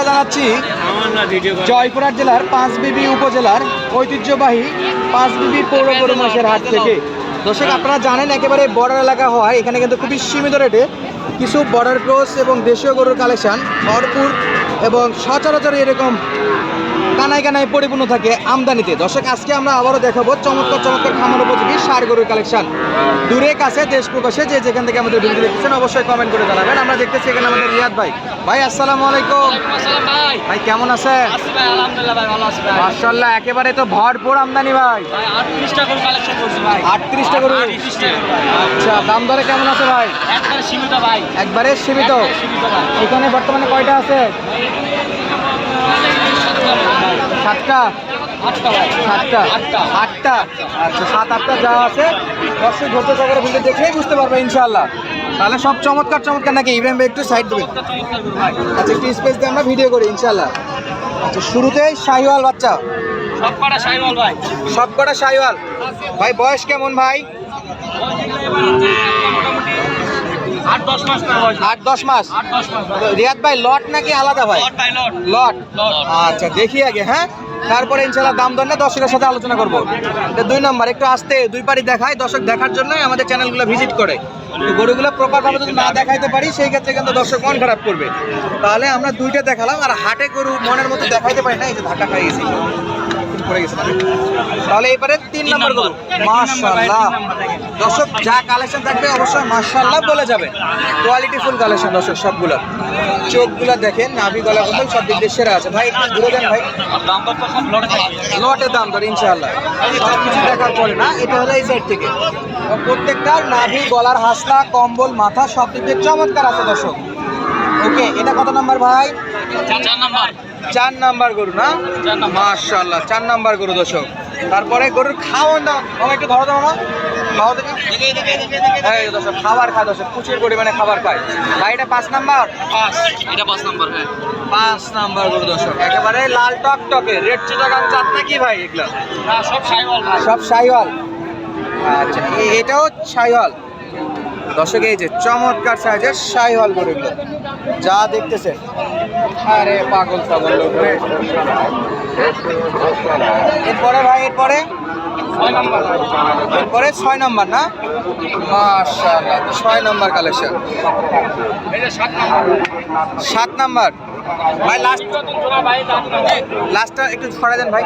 জানাচ্ছি জয়পুরহাট জেলার পাঁচবিবি উপজেলার ঐতিহ্যবাহী পাঁচবিবি পৌর গরু মহিষের হাট থেকে। দর্শক আপনারা জানেন একেবারে বর্ডার এলাকা হয়, এখানে কিন্তু খুবই সীমিত রেটে কিছু বর্ডার ক্রস এবং দেশীয় গরুর কালেকশন ভরপুর এবং সচরাচর এরকম কানায় কানায় পরিপূর্ণ থাকে আমদানিতে। দর্শক আজকে আমরা আবারও দেখাবো চমৎকার চমৎকার খামার উপযোগী ষাঁড় গরুর কালেকশন। দূরে কাছে দেশ প্রবাসে যে যেখান থেকে আমাদের ভিডিও দেখতেছেন অবশ্যই কমেন্ট করে জানাবেন। আমরা দেখতেছি এখানে আমাদের রিয়াদ ভাই। ভাই আসসালামু আলাইকুম। ভাই কেমন আছেন? মাশাআল্লাহ একেবারে তো ভরপুর আমদানি ভাই। 38টা গরু কালেকশন করছি ভাই। 38টা গরু। আচ্ছা দাম দরে কেমন আছে ভাই? একবারে সীমিত ভাই। একবারে সীমিত। এখানে বর্তমানে কয়টা আছে? 7টা। 8টা। আচ্ছা 7-8টা যা আছে দর্শক ধৈর্য সহকারে ভিডিও দেখলেই বুঝতে পারবে ইনশাআল্লাহ। তাহলে সব চমৎকার চমৎকার নাকি? ইব্রাহিম ভাই একটু সাইড দেবেন। আচ্ছা একটু স্পেস দিয়ে আমরা ভিডিও করি ইনশাআল্লাহ। আচ্ছা শুরুতেই শাহিওয়াল বাচ্চা। সবকটা শাহিওয়াল ভাই। সবকটা শাহিওয়াল। ভাই বয়স কেমন ভাই? 8-10 মাস না বয়স। 8-10 মাস। 8-10 মাস। রিয়াদ ভাই লট নাকি আলাদা ভাই? লট ভাই লট। লট। আচ্ছা দেখি আগে, হ্যাঁ তারপরে ইনশাআল্লাহ দাম দর না দর্শকের সাথে আলোচনা করবো। এটা 2 নম্বর। একটু আসতে দুই পারি দেখায়, দর্শক দেখার জন্যই আমাদের চ্যানেলগুলো ভিজিট করে। তো গরুগুলো প্রপারভাবে যদি না দেখাইতে পারি সেই ক্ষেত্রে কিন্তু দর্শক মন খারাপ করবে। তাহলে আমরা 2টা দেখালাম, আর হাটে গরু মনের মতো দেখাইতে পারি না, এই যে ধাক্কা খাই গেছি পড়ে গেছে। তাহলে এবারে 3 নম্বর গরু। মাশাআল্লাহ দর্শক যা কালেকশন থাকবে অবশ্যই মাশাআল্লাহ বলে যাবে। কোয়ালিটি ফুল কালেকশন দর্শক সবগুলো। চোখগুলো দেখেন, নাভি গলা বদল সব দিক দিয়ে সেরা আছে ভাই। একটু ঘুরে দেন ভাই। দাম দর তো সব লটে থাকে। লটের দাম ধরে ইনশাআল্লাহ সব কিছু দেখার পরে না, এটা হলো এই সাইড থেকে। প্রত্যেকটার নাভি গলার হাসলা কম্বল মাথা সব দিক দিয়ে চমৎকার আছে দর্শক। ওকে এটা কত নাম্বার ভাই? 4 নাম্বার। 4 নাম্বার গরু না? মাশাআল্লাহ 4 নাম্বার গরু দর্শক। তারপরে গরুর খাওয়ান দাম একটু ধরো দাও না, খাওয়া দেখি। এই দর্শক খাবার খায় দর্শক, প্রচুর পরিমাণে খাবার খায় ভাই। এটা 5 নাম্বার। 5 এটা 5 নাম্বার হ্যাঁ। 5 নাম্বার গরু দর্শক, একেবারে লাল টকটকে রেড চিটাগাং জাত নাকি ভাই এগুলা? না সব শাহিওয়াল ভাই। সব শাহিওয়াল। আচ্ছা এটাও শাহিওয়াল দর্শক। এই যে চমৎকার সাইজের শাহিওয়াল গরুগুলো যা দেখতেছেন, আরে পাগল ছাগল লোক রে। এরপরে ভাই এরপরে 6 নাম্বার। এরপরে 6 নাম্বার না? মাশাআল্লাহ 6 নাম্বার কালেকশন। এটা 7 নাম্বার। 7 নাম্বার ভাই। লাস্ট জোড়া ভাই দাম নাই। লাস্টটা একটু ছড়া দেন ভাই।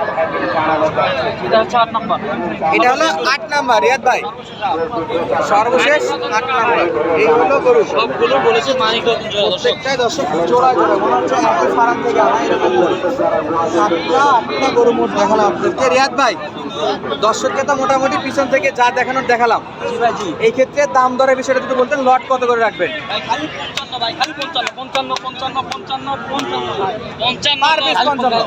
এটা হচ্ছে 8 নাম্বার। এটা হলো 8 নাম্বার রিয়াদ ভাই, সর্বশেষ 8 নাম্বার। এইগুলো গরু সবগুলো বলেছে মানিক রতন জোড়া দর্শক। প্রত্যেকটাই দর্শক জোড়া জোড়া মনে হচ্ছে একই ফার্ম থেকে আনা এরকম গরু। 7টা গরু মোট দেখালাম আপনাদেরকে রিয়াদ ভাই। দর্শককে তো মোটামুটি পিছন থেকে যা দেখানোর দেখালাম। এই ক্ষেত্রে দাম দরের বিষয়টা যদি বলতেন, লট কত করে রাখবেন? ভাই খালি 55 ভাই, খালি 55 55 55 55 ভাই 55 পার পিস 55।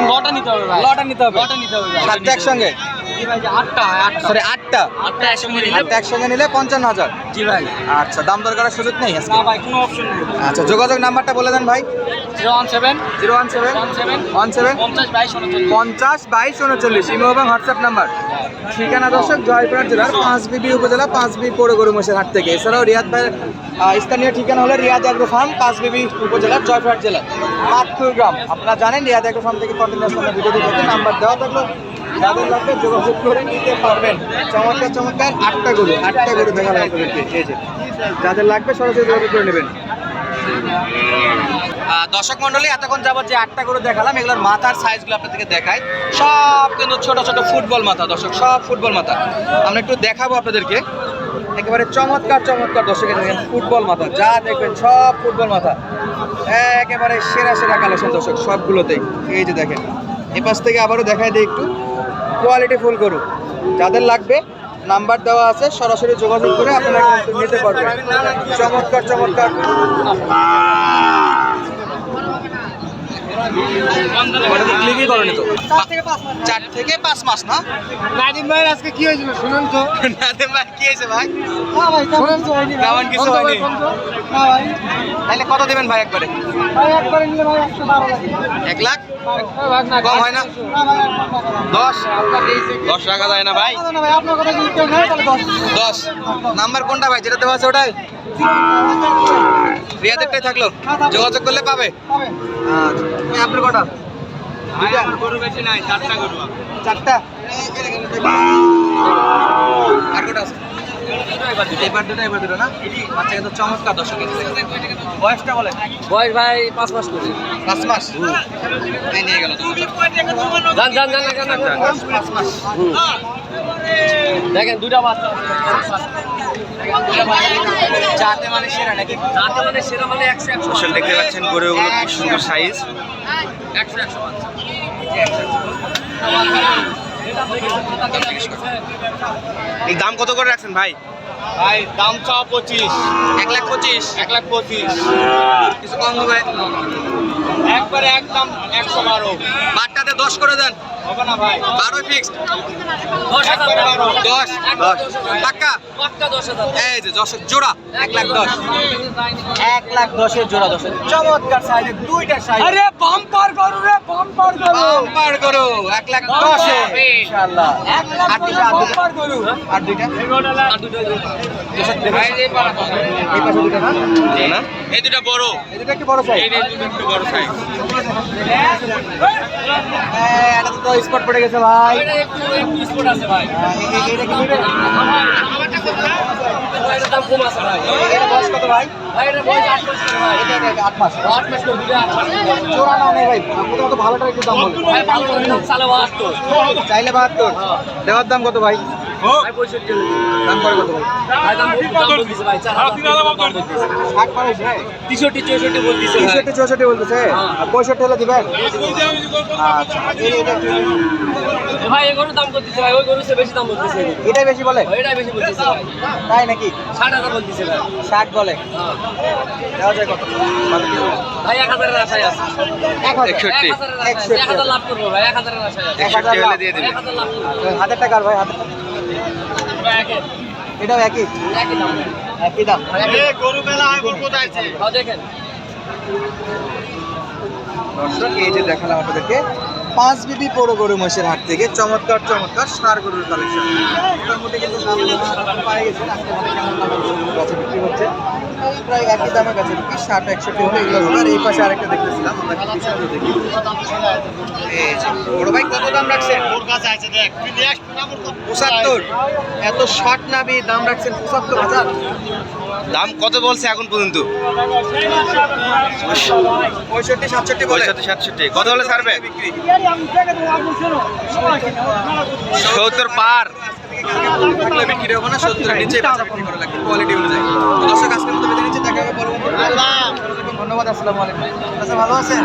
লটা নিতে হবে ভাই। লটা নিতে হবে। লটা নিতে হবে ভাই। 7টা একসঙ্গে? জি ভাই 8টা 8টা। সরি 8টা। 8টা একসঙ্গে নিলে 8টা একসঙ্গে নিলে 55,000। জি ভাই। আচ্ছা দাম দর করার সুযোগ নেই আজকে? না ভাই কোনো অপশন নেই। আচ্ছা যোগাযোগ নাম্বারটা বলে দেন ভাই। 017 017 17 17 50 22 39। 50 22 39 ইমো এবং হোয়াটসঅ্যাপ নাম্বার। ঠিকানা দর্শক জয়পুরহাট জেলার পাঁচবিবি উপজেলা পাঁচবিবি পৌর গরু মহিষের হাট থেকে। এছাড়াও রিয়াদ ভাইয়ের স্থানীয় ঠিকানা হলো রিয়াদ অ্যাগ্রো ফার্ম, পাঁচবিবি উপজেলার জয়পুরহাট জেলা মাতপুর গ্রাম। আপনারা জানেন রিয়াদ অ্যাগ্রো ফার্ম থেকে কন্টিনিউয়াস আমরা ভিডিও দেখতে নাম্বার দেওয়া থাকলো, যাদের লাগবে যোগাযোগ করে নিতে পারবেন। চমৎকার চমৎকার 8টা গরু দেখালাম আপনাদেরকে। এই যে যাদের লাগবে সরাসরি যোগাযোগ করে নেবেন। দর্শক মন্ডলী এতক্ষণ যাবত যে 8টা গরু দেখালাম এগুলোর মাথার সাইজগুলো আপনাদেরকে দেখাই। সব কিন্তু ছোট ছোট ফুটবল মাথা দর্শক, সব ফুটবল মাথা। আমরা একটু দেখাবো আপনাদেরকে, একেবারে চমৎকার চমৎকার দর্শকের ফুটবল মাথা যা দেখবেন সব ফুটবল মাথা, একেবারে সেরা সেরা কালেকশন দর্শক সবগুলোতেই। এই যে দেখেন এ পাশ থেকে আবারও দেখাই দিই একটু। কোয়ালিটি ফুল গরু যাদের লাগবে নাম্বার দেওয়া আছে, সরাসরি যোগাযোগ করে আপনারা কিন্তু নিতে পারবেন। চমৎকার চমৎকার ক্লিকই করেনি তো। 4 থেকে 5 মাস না? নাদিম ভাই আজকে কি হয়েছিল শুনুন তো। নাদিম ভাই কি হয়েছে ভাই? হ্যাঁ ভাই শুনুন তো হয়নি। তেমন কিছু হয়নি। হ্যাঁ ভাই। তাহলে কত দেবেন ভাই একবারে? ভাই একবারে নিলে ভাই 112 লাখ। 1 লাখ? ভাই না কম হয় না? না ভাই 10 10 টাকা যায় না ভাই? না ভাই আপনার কথা যদি কেউ নেয় তাহলে 10 10 নাম্বার কোনটা ভাই যেটা দেওয়া আছে ওটাই? রিয়াদেরটাই থাকলো, যোগাযোগ করলে পাবে। আচ্ছা আপনার কটা? গরু বেশি নাই, 4টা গরু। 4টা। আর কটা আছে? এবার দুটো না? আচ্ছা কিন্তু চমৎকার দর্শক। বয়সটা বলে? বয়স ভাই 5 মাস করে। 5 মাস। এই নিয়ে গেল তো। জান 5 মাস। দেখেন দুইটা বাচ্চা। চাতে মানে সেরা নাকি? যাতে মানে সেরা মানে 100 দর্শক দেখতে পাচ্ছেন গরুগুলো কি সুন্দর সাইজ। 100 বাচ্চা। এই দাম কত করে রাখছেন ভাই? ভাই দাম চাও 25। 1,25,000। 1,25,000। কিছু কম হবে? একবারে একদম 112। বাটটাতে 10 করে দেন। হবে না ভাই? 12 ফিক্সড। 10,000। 10 টাকা। পাক্কা 10,000। এই যে 10 জোড়া 1,10,000। 1,10,000 জোড়া দর্শক। চমৎকার সাইজের দুইটা সাইজ। আরে বাম্পার করু রে, বাম্পার করু। বাম্পার করো 1,10,000 ইনশাআল্লাহ। আর দুইটা বাম্পার করু। আর দুইটা আর দুটো দর্শক দেখুন। এই পাশে দুইটা না? না এই দুটো বড়। এই দুটো কি বড় সাইজ? এই দুটো একটু বড় সাইজ। এটা তো স্পট পড়ে গেছে ভাই। এটা একটু স্পট আছে ভাই। এটা কি নেবে? এটার দাম কম আছে ভাই। এটা বয়স কত ভাই? ভাই এটা বয়স 8 মাস করে ভাই। এটা 8 মাস। 8 মাস করে দুটো 8 মাস। জোড়া না নেই ভাই, প্রথমত ভালোটার একটু দাম বলুন। ভাই ভালো করে দাম চালে 72। চাইলে 72। দেওয়ার দাম কত ভাই? ভাই 65 দাম পড়ে কত ভাই? ভাই দাম বলতেছে ভাই 4000 দাম বলতেছে। 60 পারিস ভাই? 63 64 বলতেছে ভাই। 63 64 বলতেছে। আর 65 হলে দিবেন? আচ্ছা এটা ভাই এই গরুর দাম করতেছে ভাই, ওই গরুর চেয়ে বেশি দাম বলতেছে। এটাই বেশি বলে? এটাই বেশি বলতেছে ভাই। তাই নাকি? 60,000 বলতেছে ভাই। 60 বলে। হ্যাঁ। দেওয়া যায় কত? ভাই 1000 এর আশায় আছে। 61 1000 লাভ করবো ভাই, 1000 এর আশায় আছে। 61 হলে দিয়ে দিবেন। 1000 লাভ করবো। 1000 টাকা আর ভাই 1000 টাকা। এটাও একই একই দাম। একই দাম। গরু মেলা আইবর কোথায় আছে? দেখেন দর্শক এই যে দেখালাম আপনাদেরকে 5 বিবি পৌর গরু মহিষের হাট থেকে চমৎকার চমৎকার ষাঁড় গরুর কালেকশন। মোটামুটি কিন্তু দাম পাই গেছেন। আজকে আমাদের কেমন দামে গরুগুলো কাছে বিক্রি হচ্ছে? প্রায় একই দামের কাছে বিক্রি, 60 61 হলে এগুলো হবে। আর এই পাশে আরেকটা দেখতেছিলাম আমরা, কি পিছনে দেখি। এই যে বড় ভাই কত দাম রাখছেন? ওর কাছে আছে দেখ, তুই নিয়ে আসবি না মোর কত? 75। এত শর্ট নাবি দাম রাখছেন 75,000। দাম কত বলছে এখন পর্যন্ত? 65 67 বলে। 67 কত হলে ছাড়বে? বিক্রি আমি দেখে তো আপনি শোনো। 70 পার। থাকলে বিক্রি হবে না, 70 এর নিচে বাচ্চা বিক্রি করা লাগবে কোয়ালিটি অনুযায়ী। তো দর্শক আজকের মতো বিদায় নিচ্ছি, দেখা হবে পরবর্তী। ধন্যবাদ, আসসালামু আলাইকুম। আচ্ছা ভালো আছেন?